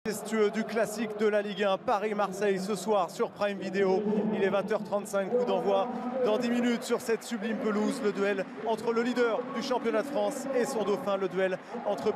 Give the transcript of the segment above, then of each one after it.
Majestueux du classique de la Ligue 1, Paris-Marseille ce soir sur Prime Video. Il est 20h35, coup d'envoi dans 10 minutes sur cette sublime pelouse. Le duel entre le leader du championnat de France et son dauphin, le duel entre...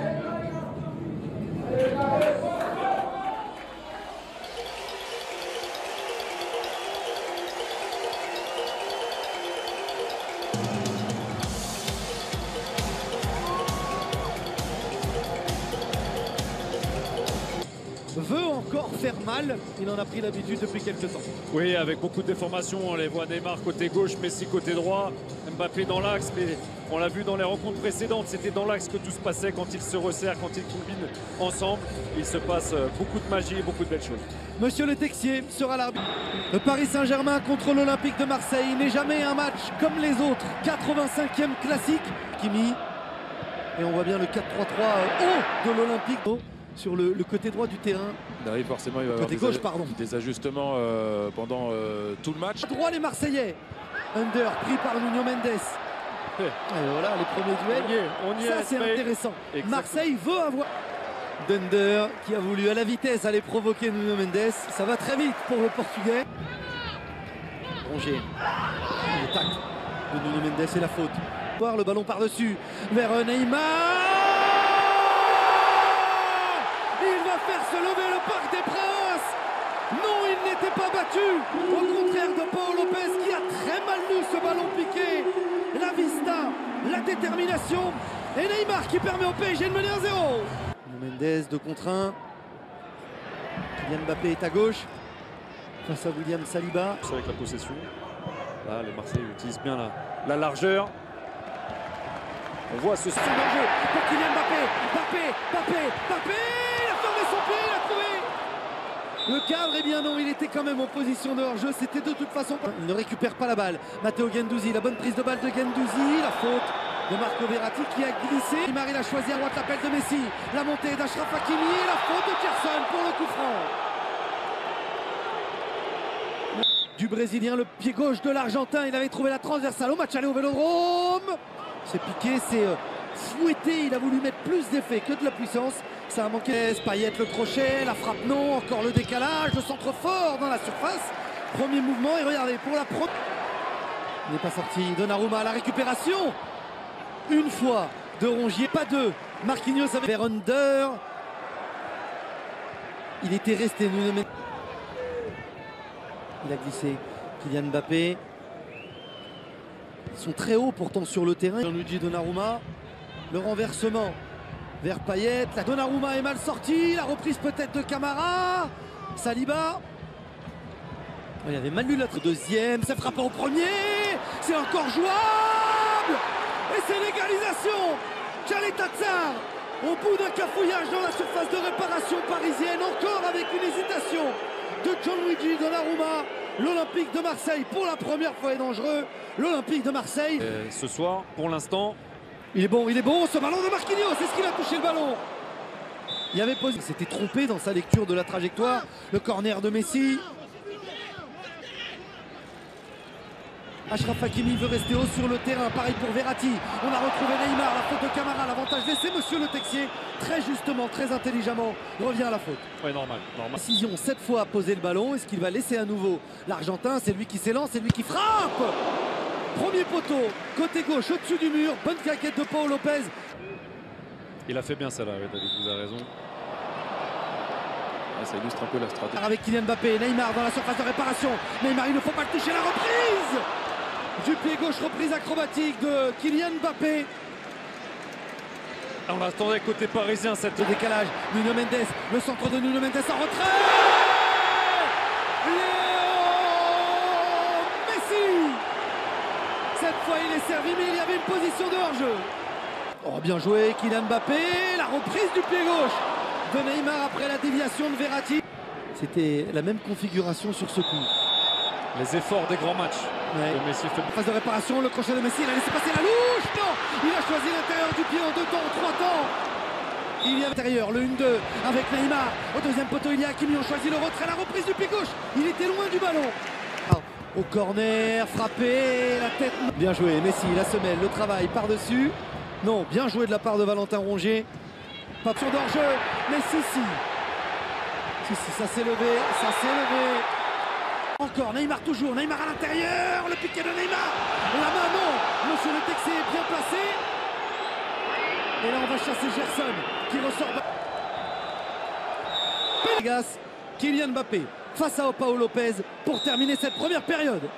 veut encore faire mal, il en a pris l'habitude depuis quelques temps. Oui, avec beaucoup de déformations, on les voit Neymar côté gauche, Messi côté droit, Mbappé dans l'axe, mais on l'a vu dans les rencontres précédentes, c'était dans l'axe que tout se passait quand ils se resserrent, quand ils combinent ensemble. Il se passe beaucoup de magie et beaucoup de belles choses. Monsieur Le Texier sera l'arbitre. Le Paris Saint-Germain contre l'Olympique de Marseille n'est jamais un match comme les autres. 85e classique, Kimi. Et on voit bien le 4-3-3 haut de l'Olympique. Sur le côté droit du terrain. Oui, forcément, il va y avoir des ajustements pendant tout le match. À droit les Marseillais. Under pris par Nuno Mendes. Et voilà les premiers duels. Ça c'est intéressant. Exactement. Marseille veut avoir Dunder qui a voulu à la vitesse aller provoquer Nuno Mendes. Ça va très vite pour le Portugais. Rongier. Le tacle de Nuno Mendes et la faute. Voir le ballon par-dessus vers Neymar. Faire se lever le Parc des Princes. Non, il n'était pas battu. Au contraire de Paul Lopez qui a très mal lu ce ballon piqué. La vista, la détermination. Et Neymar qui permet au PSG de mener 1-0. Mendes 2 contre 1. Kylian Mbappé est à gauche face à William Saliba. Avec la possession. Là, les Marseillais utilisent bien la largeur. On voit ce danger pour Kylian Mbappé. Mbappé. Le cadre, eh bien non, il était quand même en position de hors-jeu, c'était de toute façon... Il ne récupère pas la balle. Matteo Guendouzi, la bonne prise de balle de Guendouzi, la faute de Marco Verratti qui a glissé. Neymar, il a choisi à droite l'appel de Messi, la montée d'Achraf Hakimi et la faute de Gerson pour le coup franc. Du Brésilien, le pied gauche de l'Argentin, il avait trouvé la transversale au match aller au Vélodrome. C'est piqué, c'est fouetté, il a voulu mettre plus d'effet que de la puissance. Ça a manqué. Payet le crochet, la frappe non, encore le décalage, le centre fort dans la surface. Premier mouvement et regardez pour la pro. Il n'est pas sorti. Donnarumma à la récupération. Une fois de Rongier, pas deux. Marquinhos avec vers Under. Il était resté. Il a glissé. Kylian Mbappé. Ils sont très hauts pourtant sur le terrain. Gianluigi Donnarumma. Le renversement vers Payet, la Donnarumma est mal sortie, la reprise peut-être de Camara, Saliba. Il avait mal lu l'autre deuxième, ça frappe au premier, c'est encore jouable. Et c'est l'égalisation. Khaled Tatsar, au bout d'un cafouillage dans la surface de réparation parisienne, encore avec une hésitation de Gianluigi Donnarumma. L'Olympique de Marseille, pour la première fois, est dangereux. L'Olympique de Marseille. Ce soir, pour l'instant... Il est bon, ce ballon de Marquinhos, c'est ce qu'il a touché le ballon. Il avait posé, il s'était trompé dans sa lecture de la trajectoire. Le corner de Messi. Achraf Hakimi veut rester haut sur le terrain, pareil pour Verratti. On a retrouvé Neymar, la faute de Camara, l'avantage laissé. Monsieur Le Texier, très justement, très intelligemment, revient à la faute. Oui, normal. Décision, 7 fois à poser le ballon. Est-ce qu'il va laisser à nouveau l'Argentin? C'est lui qui s'élance, c'est lui qui frappe. Premier poteau, côté gauche, au-dessus du mur. Bonne claquette de Paul Lopez. Il a fait bien ça là, David, vous avez raison. Ça illustre un peu la stratégie. Avec Kylian Mbappé, Neymar dans la surface de réparation. Neymar, il ne faut pas le toucher, la reprise du pied gauche, reprise acrobatique de Kylian Mbappé. On attendait côté parisien cette... Le décalage, Nuno Mendes, le centre de Nuno Mendes en retrait. Cette fois il est servi, mais il y avait une position de hors-jeu. Oh, bien joué Kylian Mbappé, la reprise du pied gauche de Neymar après la déviation de Verratti. C'était la même configuration sur ce coup. Les efforts des grands matchs. Ouais. De Messi fait... Phase de réparation, le crochet de Messi, il a laissé passer la louche. Non, il a choisi l'intérieur du pied en 2 temps, en 3 temps. Il y a l'intérieur, le 1-2 avec Neymar. Au deuxième poteau, il y a Hakimi, on choisit le retrait, la reprise du pied gauche. Il était loin du ballon. Au corner, frappé, la tête. Bien joué, Messi, la semelle, le travail par-dessus. Non, bien joué de la part de Valentin Rongier. Pas sur d'hors-jeu, mais si. Si, ça s'est levé, ça s'est levé. Encore, Neymar toujours, Neymar à l'intérieur, le piqué de Neymar. La main, non, monsieur le Texé est bien placé. Et là, on va chasser Gerson, qui ressort. Pélégas, Kylian Mbappé, face à Paul Lopez, pour terminer cette première période.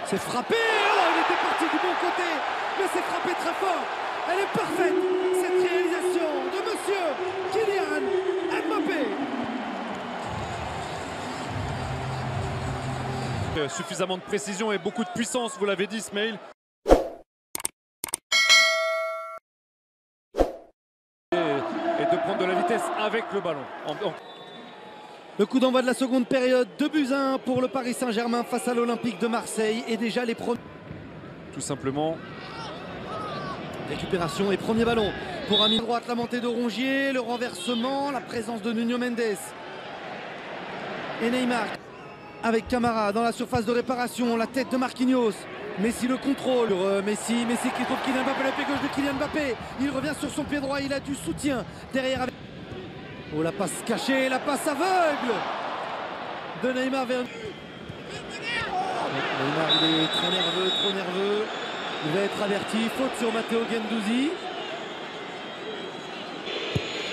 C'est frappé, oh, il était parti du bon côté, mais c'est frappé très fort. Elle est parfaite, cette réalisation de monsieur Kylian Mbappé. Suffisamment de précision et beaucoup de puissance, vous l'avez dit, Ismail. Et de prendre de la vitesse avec le ballon. Le coup d'envoi de la seconde période, 2-1 pour le Paris Saint-Germain face à l'Olympique de Marseille. Et déjà les premiers. Tout simplement. Récupération et premier ballon pour Amine. Droite, la montée de Rongier, le renversement, la présence de Nuno Mendes. Et Neymar avec Camara dans la surface de réparation, la tête de Marquinhos. Messi le contrôle. Messi qui trouve Kylian Mbappé, le pied gauche de Kylian Mbappé. Il revient sur son pied droit, il a du soutien derrière. Oh, la passe cachée, la passe aveugle de Neymar vers... Neymar, il est très nerveux, trop nerveux. Il va être averti, faute sur Matteo Guendouzi.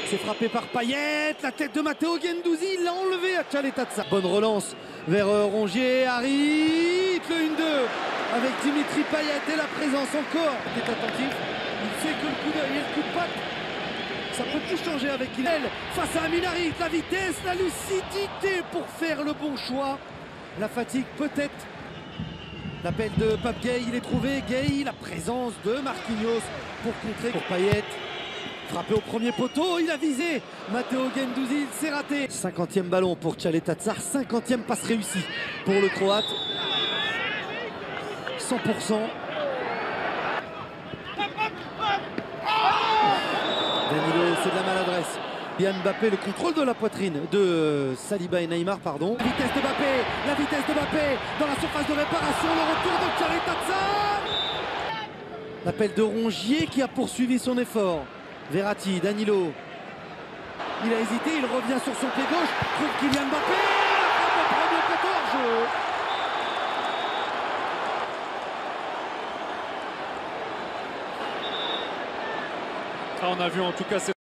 C'est frappé par Payet, la tête de Matteo Guendouzi, il l'a enlevé à Tchaletazza. Bonne relance vers Rongier, Harit, le 1-2 avec Dimitri Payet et la présence encore. Il est attentif, il sait que le coup d'œil et le coup de patte, ça peut tout changer avec il. Face à Amine Harit, la vitesse, la lucidité pour faire le bon choix. La fatigue peut-être. L'appel de Pape Gay, il est trouvé. Gay, la présence de Marquinhos pour contrer. Pour Payet, frappé au premier poteau, il a visé. Matteo Guendouzi, c'est raté. 50e ballon pour Tchaletazza, 50e passe réussie pour le Croate. 100%. Danilo, c'est de la maladresse. Kylian Mbappé, le contrôle de la poitrine de Saliba et Neymar, pardon. La vitesse de Mbappé dans la surface de réparation, le retour de Tchaletazza. L'appel de Rongier qui a poursuivi son effort. Verratti, Danilo. Il a hésité, il revient sur son pied gauche, trouve Kylian Mbappé. La frappe au premier poteau hors jeu. On a vu en tout cas cette